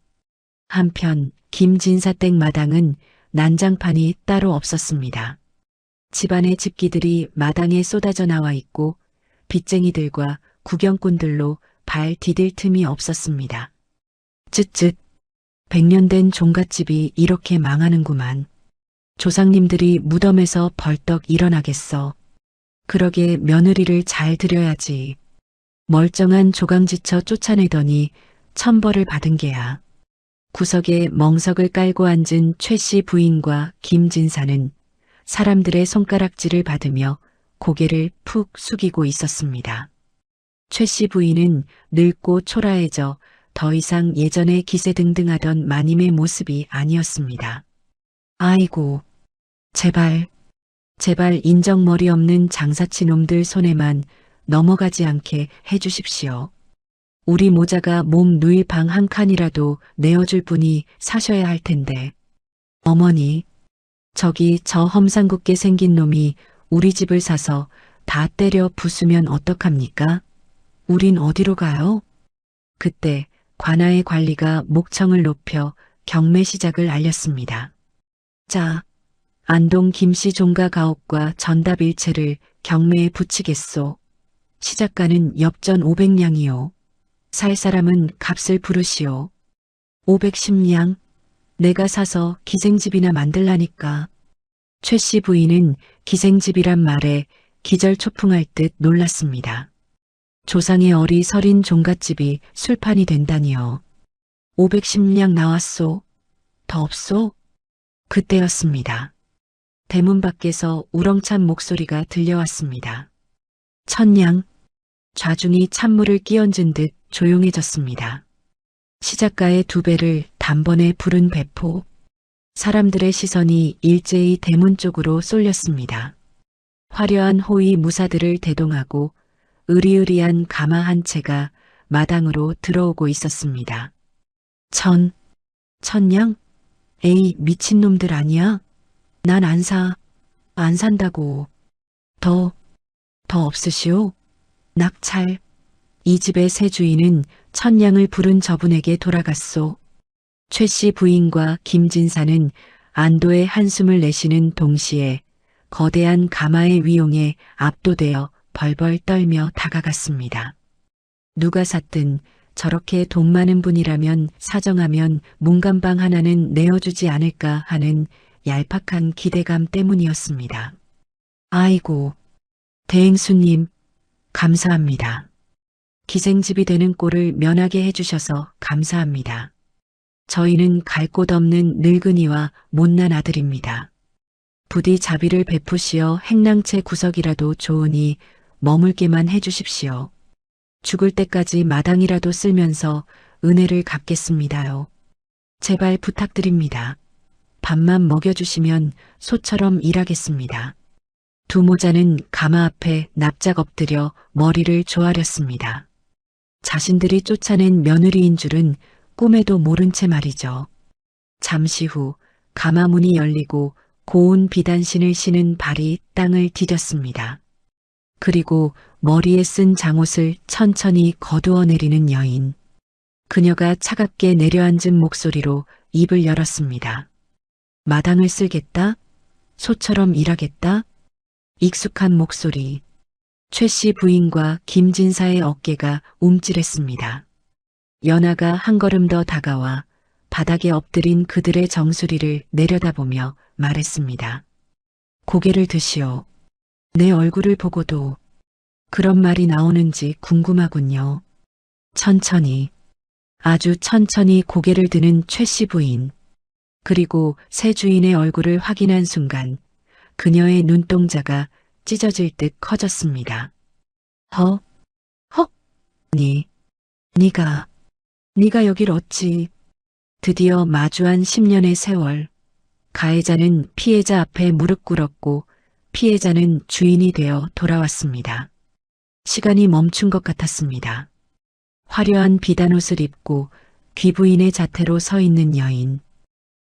한편 김진사댁 마당은 난장판이 따로 없었습니다. 집안의 집기들이 마당에 쏟아져 나와 있고 빚쟁이들과 구경꾼들로 발 디딜 틈이 없었습니다. 쯧쯧. 100년 된 종갓집이 이렇게 망하는구만. 조상님들이 무덤에서 벌떡 일어나겠어. 그러게 며느리를 잘 들여야지. 멀쩡한 조강지처 쫓아내더니 천벌을 받은 게야. 구석에 멍석을 깔고 앉은 최 씨 부인과 김진사는 사람들의 손가락질을 받으며 고개를 푹 숙이고 있었습니다. 최 씨 부인은 늙고 초라해져 더 이상 예전에 기세등등하던 마님의 모습이 아니었습니다. 아이고, 제발 인정머리 없는 장사치 놈들 손에만 넘어가지 않게 해주십시오. 우리 모자가 몸 누일 방 한 칸이라도 내어줄 분이 사셔야 할 텐데. 어머니, 저기 저 험상궂게 생긴 놈이 우리 집을 사서 다 때려 부수면 어떡합니까? 우린 어디로 가요? 그때 관아의 관리가 목청을 높여 경매 시작을 알렸습니다. 자, 안동 김씨 종가 가옥과 전답일체를 경매에 붙이겠소. 시작가는 엽전 500냥이요. 살 사람은 값을 부르시오. 510냥. 내가 사서 기생집이나 만들라니까. 최 씨 부인은 기생집이란 말에 기절초풍할 듯 놀랐습니다. 조상의 어리 서린 종갓집이 술판이 된다니요. 510냥 나왔소. 더 없소? 그때였습니다. 대문 밖에서 우렁찬 목소리가 들려왔습니다. 1000냥. 좌중이 찬물을 끼얹은 듯 조용해졌습니다. 시작가의 2배를 단번에 부른 배포. 사람들의 시선이 일제히 대문 쪽으로 쏠렸습니다. 화려한 호위 무사들을 대동하고 으리으리한 가마 한 채가 마당으로 들어오고 있었습니다. 1000냥? 에이, 미친놈들 아니야? 난 안 산다고. 더 없으시오? 낙찰. 이 집의 새 주인은 1000냥을 부른 저분에게 돌아갔소. 최 씨 부인과 김진사는 안도의 한숨을 내쉬는 동시에 거대한 가마의 위용에 압도되어 벌벌 떨며 다가갔습니다. 누가 샀든 저렇게 돈 많은 분이라면 사정하면 문간방 하나는 내어주지 않을까 하는 얄팍한 기대감 때문이었습니다. 아이고, 대행수님, 감사합니다. 기생집이 되는 꼴을 면하게 해주셔서 감사합니다. 저희는 갈 곳 없는 늙은이와 못난 아들입니다. 부디 자비를 베푸시어 행랑채 구석이라도 좋으니 머물게만 해주십시오. 죽을 때까지 마당이라도 쓸면서 은혜를 갚겠습니다요. 제발 부탁드립니다. 밥만 먹여주시면 소처럼 일하겠습니다. 두 모자는 가마 앞에 납작 엎드려 머리를 조아렸습니다. 자신들이 쫓아낸 며느리인 줄은 꿈에도 모른 채 말이죠. 잠시 후 가마 문이 열리고 고운 비단신을 신은 발이 땅을 디뎠습니다. 그리고 머리에 쓴 장옷을 천천히 거두어 내리는 여인. 그녀가 차갑게 내려앉은 목소리로 입을 열었습니다. 마당을 쓸겠다? 소처럼 일하겠다? 익숙한 목소리. 최 씨 부인과 김진사의 어깨가 움찔했습니다. 연하가 한 걸음 더 다가와 바닥에 엎드린 그들의 정수리를 내려다보며 말했습니다. 고개를 드시오. 내 얼굴을 보고도 그런 말이 나오는지 궁금하군요. 천천히, 아주 천천히 고개를 드는 최 씨 부인. 그리고 새 주인의 얼굴을 확인한 순간 그녀의 눈동자가 찢어질 듯 커졌습니다. 네가 여길 어찌. 드디어 마주한 10년의 세월. 가해자는 피해자 앞에 무릎 꿇었고 피해자는 주인이 되어 돌아왔습니다. 시간이 멈춘 것 같았습니다. 화려한 비단옷을 입고 귀부인의 자태로 서 있는 여인.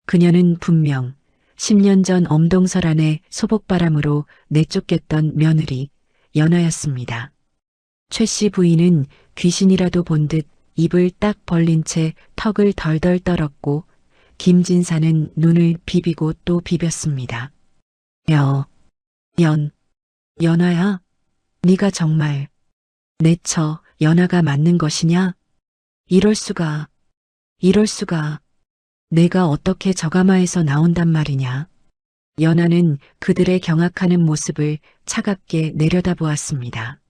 그녀는 분명 10년 전 엄동설 안에 소복바람으로 내쫓겼던 며느리 연하였습니다. 최 씨 부인은 귀신이라도 본 듯 입을 딱 벌린 채 턱을 덜덜 떨었고 김진사는 눈을 비비고 또 비볐습니다. 연하야, 네가 정말 내 처 연하가 맞는 것이냐? 이럴 수가. 내가 어떻게 저가마에서 나온단 말이냐. 연하는 그들의 경악하는 모습을 차갑게 내려다보았습니다.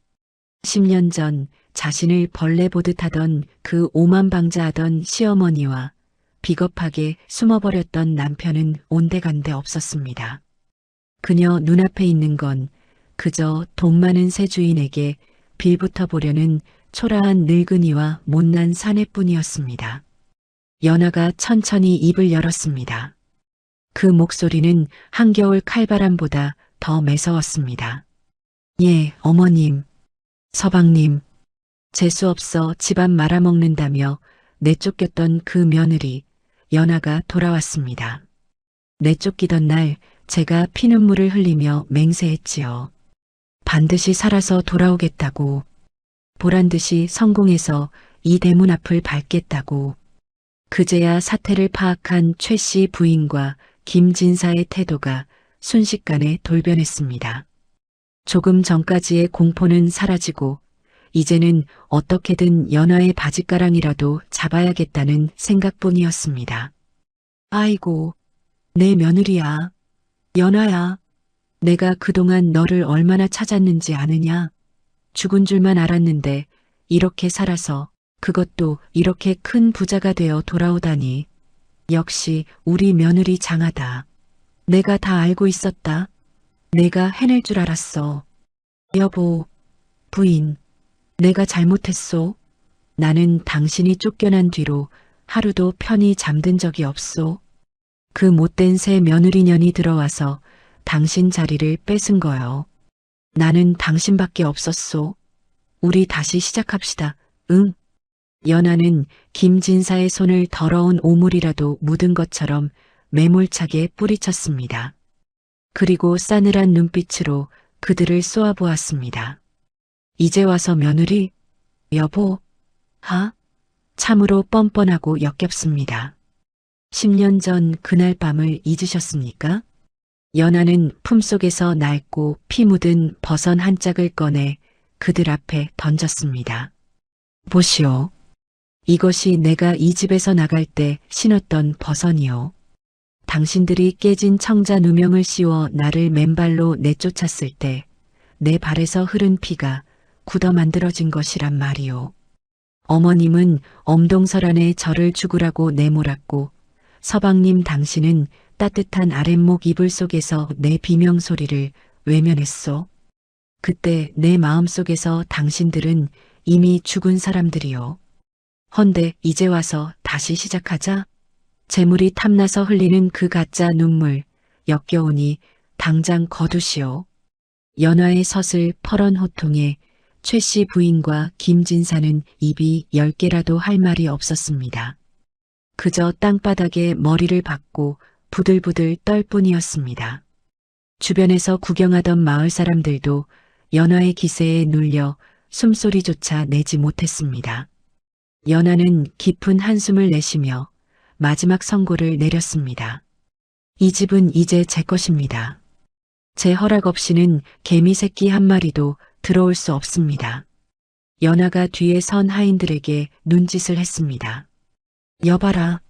10년 전 자신을 벌레 보듯 하던 그 오만방자하던 시어머니와 비겁하게 숨어버렸던 남편은 온데간데 없었습니다. 그녀 눈앞에 있는 건 그저 돈 많은 새 주인에게 빌붙어 보려는 초라한 늙은이와 못난 사내뿐이었습니다. 연하가 천천히 입을 열었습니다. 그 목소리는 한겨울 칼바람보다 더 매서웠습니다. 예, 어머님, 서방님, 재수없어 집안 말아먹는다며 내쫓겼던 그 며느리 연하가 돌아왔습니다. 내쫓기던 날 제가 피눈물을 흘리며 맹세했지요. 반드시 살아서 돌아오겠다고, 보란듯이 성공해서 이 대문 앞을 밟겠다고. 그제야 사태를 파악한 최 씨 부인과 김진사의 태도가 순식간에 돌변했습니다. 조금 전까지의 공포는 사라지고 이제는 어떻게든 연하의 바짓가랑이라도 잡아야겠다는 생각뿐이었습니다. 아이고, 내 며느리야. 연하야. 내가 그동안 너를 얼마나 찾았는지 아느냐. 죽은 줄만 알았는데 이렇게 살아서 그것도 이렇게 큰 부자가 되어 돌아오다니. 역시 우리 며느리 장하다. 내가 다 알고 있었다. 내가 해낼 줄 알았어. 여보, 부인, 내가 잘못했소. 나는 당신이 쫓겨난 뒤로 하루도 편히 잠든 적이 없소. 그 못된 새 며느리년이 들어와서 당신 자리를 뺏은 거요. 나는 당신밖에 없었소. 우리 다시 시작합시다. 응? 연하는 김진사의 손을 더러운 오물이라도 묻은 것처럼 매몰차게 뿌리쳤습니다. 그리고 싸늘한 눈빛으로 그들을 쏘아보았습니다. 이제 와서 며느리? 여보? 참으로 뻔뻔하고 역겹습니다. 10년 전 그날 밤을 잊으셨습니까? 연하는 품속에서 낡고 피 묻은 버선 한 짝을 꺼내 그들 앞에 던졌습니다. 보시오. 이것이 내가 이 집에서 나갈 때 신었던 버선이요. 당신들이 깨진 청자 누명을 씌워 나를 맨발로 내쫓았을 때 내 발에서 흐른 피가 굳어 만들어진 것이란 말이오. 어머님은 엄동설 안에 저를 죽으라고 내몰았고 서방님 당신은 따뜻한 아랫목 이불 속에서 내 비명소리를 외면했소. 그때 내 마음속에서 당신들은 이미 죽은 사람들이요. 헌데 이제 와서 다시 시작하자. 재물이 탐나서 흘리는 그 가짜 눈물 역겨우니 당장 거두시오. 연하의 서슬 퍼런 호통에 최 씨 부인과 김진사는 입이 10개라도 할 말이 없었습니다. 그저 땅바닥에 머리를 박고 부들부들 떨 뿐이었습니다. 주변에서 구경하던 마을 사람들도 연하의 기세에 눌려 숨소리조차 내지 못했습니다. 연하는 깊은 한숨을 내쉬며 마지막 선고를 내렸습니다. 이 집은 이제 제 것입니다. 제 허락 없이는 개미 새끼 한 마리도 들어올 수 없습니다. 연하가 뒤에 선 하인들에게 눈짓을 했습니다. 여봐라.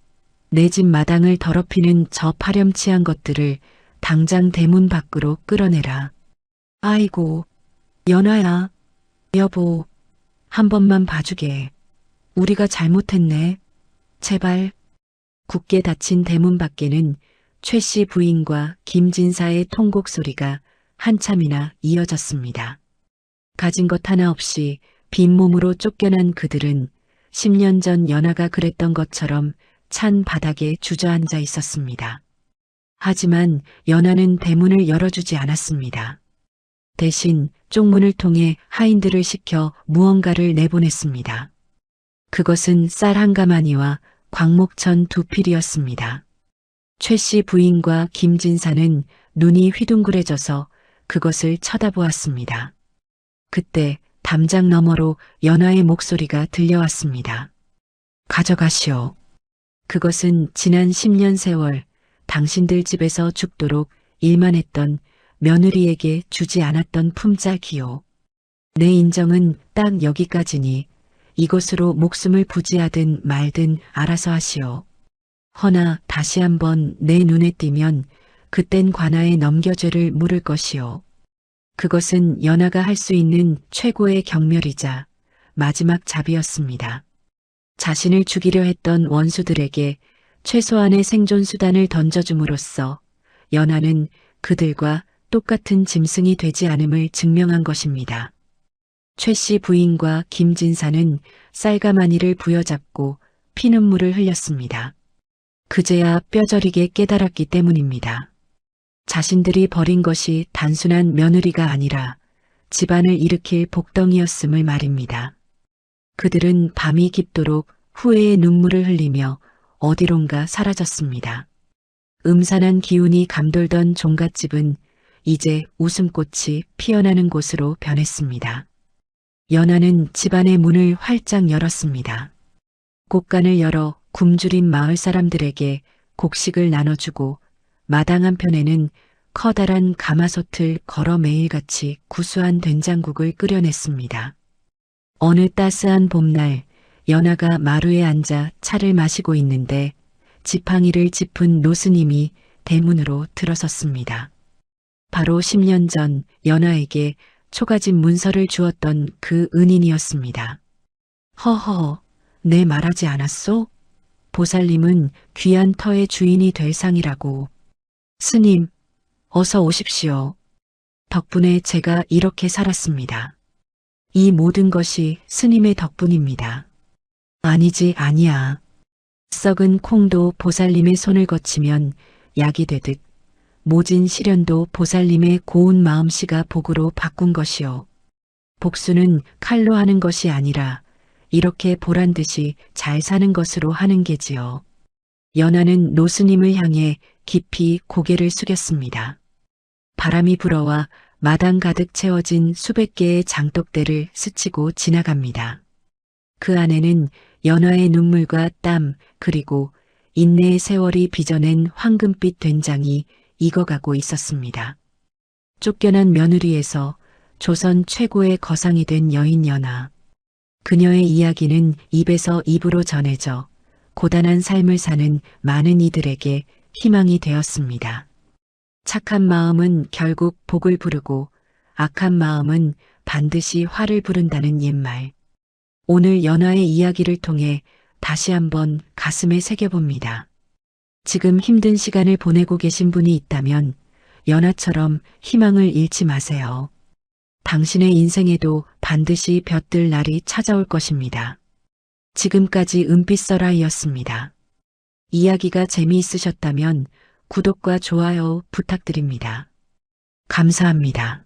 내 집 마당을 더럽히는 저 파렴치한 것들을 당장 대문 밖으로 끌어내라. 아이고, 연하야. 여보, 한 번만 봐주게. 우리가 잘못했네. 제발. 굳게 닫힌 대문 밖에는 최 씨 부인과 김진사의 통곡 소리가 한참이나 이어졌습니다. 가진 것 하나 없이 빈몸으로 쫓겨난 그들은 10년 전 연하가 그랬던 것처럼 찬 바닥에 주저앉아 있었습니다. 하지만 연하는 대문을 열어주지 않았습니다. 대신 쪽문을 통해 하인들을 시켜 무언가를 내보냈습니다. 그것은 쌀 한 가마니와 광목천 두 필이었습니다. 최 씨 부인과 김진사는 눈이 휘둥그레져서 그것을 쳐다보았습니다. 그때 담장 너머로 연하의 목소리가 들려왔습니다. 가져가시오. 그것은 지난 10년 세월 당신들 집에서 죽도록 일만 했던 며느리에게 주지 않았던 품삯이요. 내 인정은 딱 여기까지니 이것으로 목숨을 부지하든 말든 알아서 하시오. 허나 다시 한번 내 눈에 띄면 그땐 관아에 넘겨죄를 물을 것이오. 그것은 연하가 할 수 있는 최고의 경멸이자 마지막 잡이었습니다. 자신을 죽이려 했던 원수들에게 최소한의 생존 수단을 던져줌으로써 연하는 그들과 똑같은 짐승이 되지 않음을 증명한 것입니다. 최 씨 부인과 김진사는 쌀가마니를 부여잡고 피눈물을 흘렸습니다. 그제야 뼈저리게 깨달았기 때문입니다. 자신들이 버린 것이 단순한 며느리가 아니라 집안을 일으킬 복덩이였음을 말입니다. 그들은 밤이 깊도록 후회의 눈물을 흘리며 어디론가 사라졌습니다. 음산한 기운이 감돌던 종갓집은 이제 웃음꽃이 피어나는 곳으로 변했습니다. 연하는 집안의 문을 활짝 열었습니다. 곳간을 열어 굶주린 마을 사람들에게 곡식을 나눠주고 마당 한편에는 커다란 가마솥을 걸어 매일같이 구수한 된장국을 끓여냈습니다. 어느 따스한 봄날 연하가 마루에 앉아 차를 마시고 있는데 지팡이를 짚은 노스님이 대문으로 들어섰습니다. 바로 10년 전 연하에게 초가집 문서를 주었던 그 은인이었습니다. 허허, 내 말하지 않았소? 보살님은 귀한 터의 주인이 될 상이라고. 스님, 어서 오십시오. 덕분에 제가 이렇게 살았습니다. 이 모든 것이 스님의 덕분입니다. 아니지, 아니야. 썩은 콩도 보살님의 손을 거치면 약이 되듯 모진 시련도 보살님의 고운 마음씨가 복으로 바꾼 것이요. 복수는 칼로 하는 것이 아니라 이렇게 보란듯이 잘 사는 것으로 하는 게지요. 연하는 노스님을 향해 깊이 고개를 숙였습니다. 바람이 불어와 마당 가득 채워진 수백 개의 장독대를 스치고 지나갑니다. 그 안에는 연하의 눈물과 땀 그리고 인내의 세월이 빚어낸 황금빛 된장이 익어가고 있었습니다. 쫓겨난 며느리에서 조선 최고의 거상이 된 여인 연하. 그녀의 이야기는 입에서 입으로 전해져 고단한 삶을 사는 많은 이들에게 희망이 되었습니다. 착한 마음은 결국 복을 부르고 악한 마음은 반드시 화를 부른다는 옛말. 오늘 연하의 이야기를 통해 다시 한번 가슴에 새겨봅니다. 지금 힘든 시간을 보내고 계신 분이 있다면 연하처럼 희망을 잃지 마세요. 당신의 인생에도 반드시 볕들 날이 찾아올 것입니다. 지금까지 은빛설아이였습니다. 이야기가 재미있으셨다면 구독과 좋아요 부탁드립니다. 감사합니다.